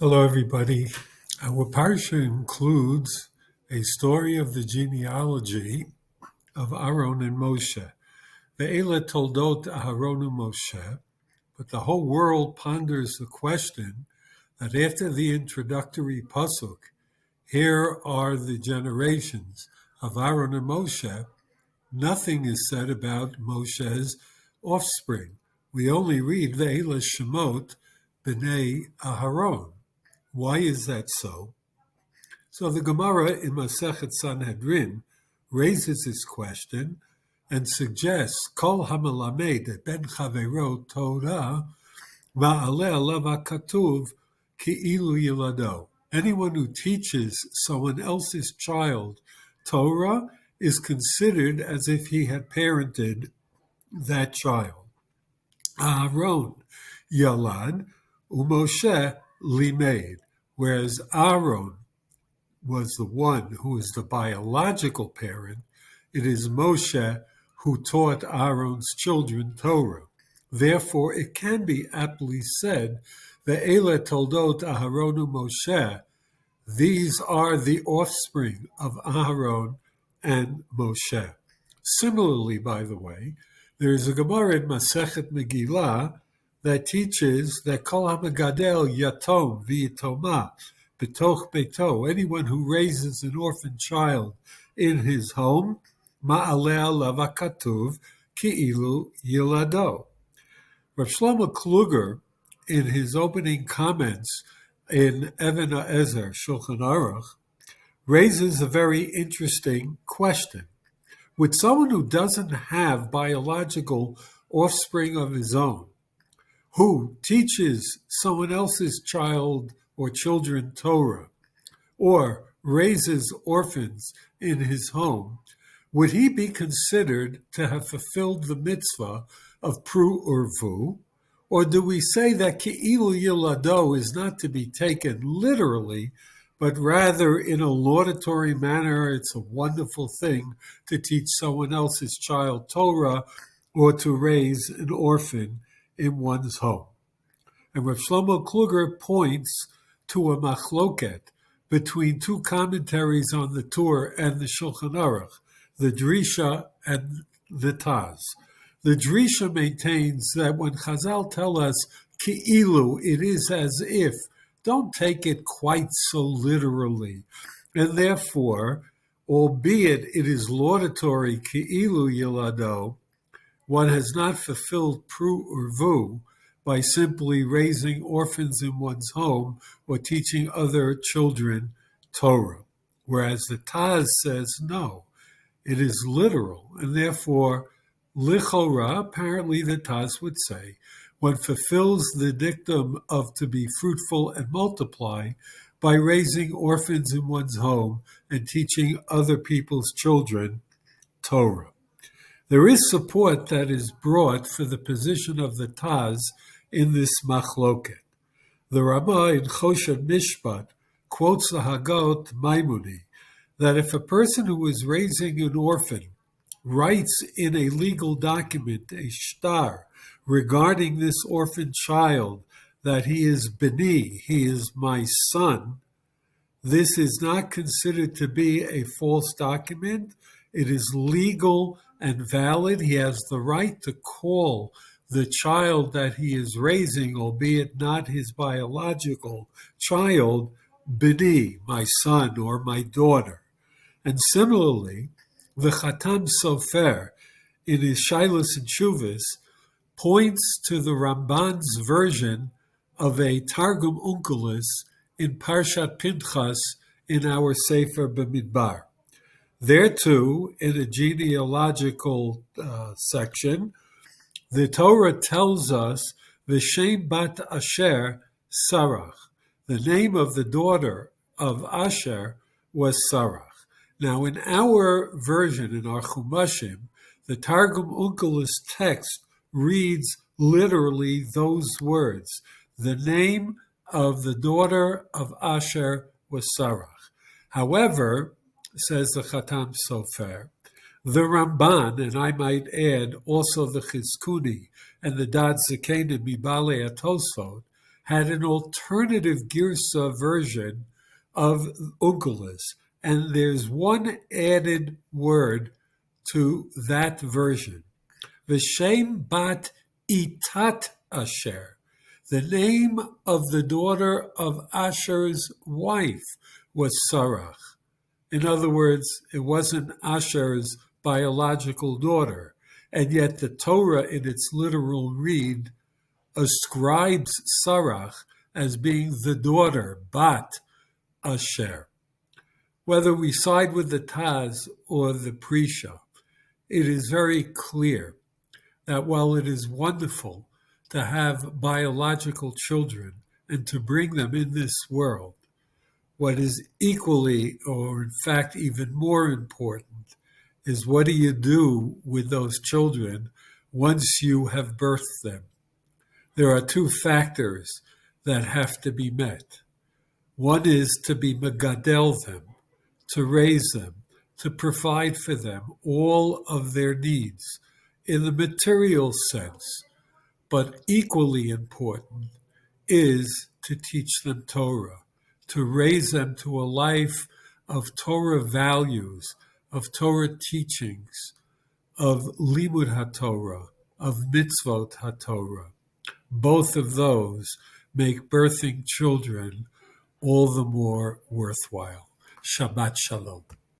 Hello, everybody. Our parsha includes a story of the genealogy of Aaron and Moshe. Ve'ele toldot Aharon and Moshe, but the whole world ponders the question that after the introductory pasuk, here are the generations of Aaron and Moshe, nothing is said about Moshe's offspring. We only read Ve'ele Shemot B'nei Aharon. Why is that so? So the Gemara in Masechet Sanhedrin raises this question and suggests Kol hamelamed ben chavero Torah ma'aleh alav hakatuv ki'ilu yilado. Anyone who teaches someone else's child Torah is considered as if he had parented that child. Aaron yalad u'Moshe limeid, whereas Aaron was the one who is the biological parent, it is Moshe who taught Aaron's children Torah. Therefore, it can be aptly said, Ve'ele toldot Aharonu Moshe, these are the offspring of Aaron and Moshe. Similarly, by the way, there is a Gemara in Masechet Megillah that teaches that Kol HaMegadel Yatom V'Yitoma B'toch Beito, anyone who raises an orphan child in his home, Ma'aleh alav hakatuv ki'ilu yilado. Rav Shlomo Kluger, in his opening comments in Even HaEzer Shulchan Aruch, raises a very interesting question. With someone who doesn't have biological offspring of his own, who teaches someone else's child or children Torah, or raises orphans in his home, would he be considered to have fulfilled the mitzvah of pru urvu, or do we say that ki'ilu yilado is not to be taken literally, but rather in a laudatory manner? It's a wonderful thing to teach someone else's child Torah or to raise an orphan in one's home. And Rav Shlomo Kluger points to a machloket between two commentaries on the Torah and the Shulchan Aruch, the Drisha and the Taz. The Drisha maintains that when Chazal tell us ki'ilu, it is as if, don't take it quite so literally. And therefore, albeit it is laudatory ki'ilu yilado, one has not fulfilled pru urvu by simply raising orphans in one's home or teaching other children Torah. Whereas the Taz says no, it is literal, and therefore, lichora, apparently the Taz would say, one fulfills the dictum of to be fruitful and multiply by raising orphans in one's home and teaching other people's children Torah. There is support that is brought for the position of the Taz in this machloket. The Ramah in Choshen Mishpat quotes the Hagot Maimoni that if a person who is raising an orphan writes in a legal document, a shtar, regarding this orphan child that he is beni, he is my son, this is not considered to be a false document. It is legal and valid. He has the right to call the child that he is raising, albeit not his biological child, beni, my son or my daughter. And similarly, the Chatam Sofer, in his Shailos and Shuvas, points to the Ramban's version of a Targum Unkelos in Parshat Pinchas in our Sefer Bemidbar. There too, in a genealogical section, the Torah tells us V'shem bat Asher Sarach. The name of the daughter of Asher was Sarach. Now, in our version, in our Chumashim, the Targum Unkelos text reads literally those words. The name of the daughter of Asher was Sarach. However, says the Chatam Sofer, the Ramban, and I might add also the Chizkuni and the Dad Zekena Mibale Atosfot, had an alternative Girsa version of Unkelos, and there's one added word to that version. V'shem bat itat Asher. The name of the daughter of Asher's wife was Sarach. In other words, it wasn't Asher's biological daughter, and yet the Torah in its literal read ascribes Sarach as being the daughter, Bat Asher. Whether we side with the Taz or the Prisha, it is very clear that while it is wonderful to have biological children and to bring them in this world, what is equally, or in fact even more important, is what do you do with those children once you have birthed them? There are two factors that have to be met. One is to be megadel them, to raise them, to provide for them all of their needs in the material sense, but equally important is to teach them Torah, to raise them to a life of Torah values, of Torah teachings, of Limud HaTorah, of Mitzvot HaTorah. Both of those make birthing children all the more worthwhile. Shabbat Shalom.